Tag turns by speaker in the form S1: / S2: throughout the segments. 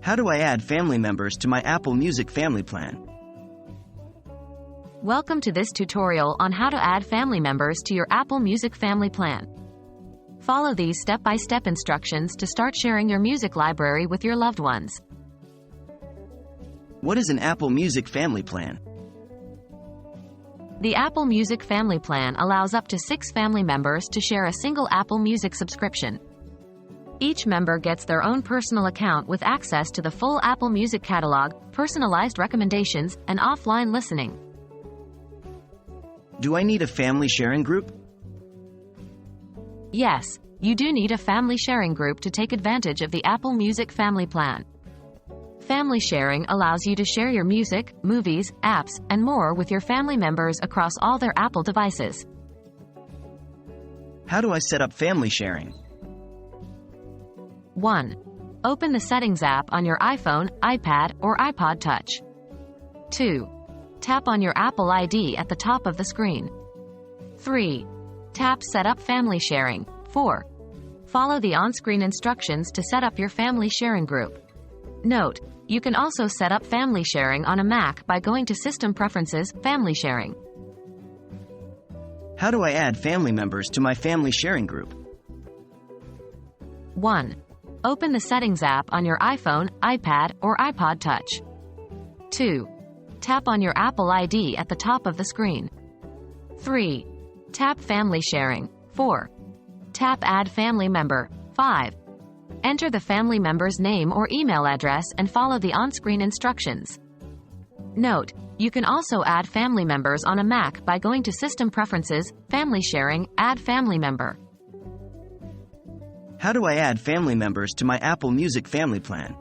S1: How do I add family members to my Apple Music family plan?
S2: Welcome to this tutorial on how to add family members to your Apple Music family plan. Follow these step-by-step instructions to start sharing your music library with your loved ones.
S1: What is an Apple Music family plan?
S2: The Apple Music family plan allows up to 6 family members to share a single Apple Music subscription. Each member gets their own personal account with access to the full Apple Music catalog, personalized recommendations, and offline listening.
S1: Do I need a family sharing group?
S2: Yes, you do need a family sharing group to take advantage of the Apple Music family plan. Family sharing allows you to share your music, movies, apps, and more with your family members across all their Apple devices.
S1: How do I set up family sharing?
S2: 1. Open the Settings app on your iPhone, iPad, or iPod Touch. 2. Tap on your Apple ID at the top of the screen. 3. Tap Set up Family Sharing. 4. Follow the on-screen instructions to set up your family sharing group. Note, you can also set up family sharing on a Mac by going to System Preferences, Family Sharing.
S1: How do I add family members to my family sharing group?
S2: 1. Open the Settings app on your iPhone, iPad, or iPod Touch. 2. Tap on your Apple ID at the top of the screen. 3. Tap Family Sharing. 4. Tap Add Family Member. 5. Enter the family member's name or email address and follow the on-screen instructions. Note, you can also add family members on a Mac by going to System Preferences, Family Sharing, Add Family Member.
S1: How do I add family members to my Apple Music family plan?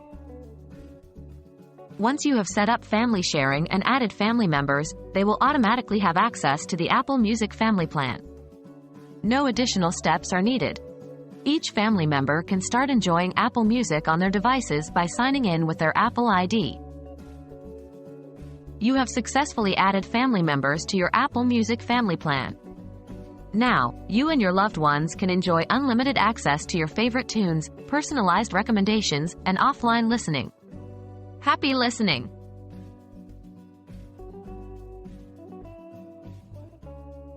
S2: Once you have set up family sharing and added family members, they will automatically have access to the Apple Music family plan. No additional steps are needed. Each family member can start enjoying Apple Music on their devices by signing in with their Apple ID. You have successfully added family members to your Apple Music family plan. Now, you and your loved ones can enjoy unlimited access to your favorite tunes, personalized recommendations, and offline listening. Happy listening!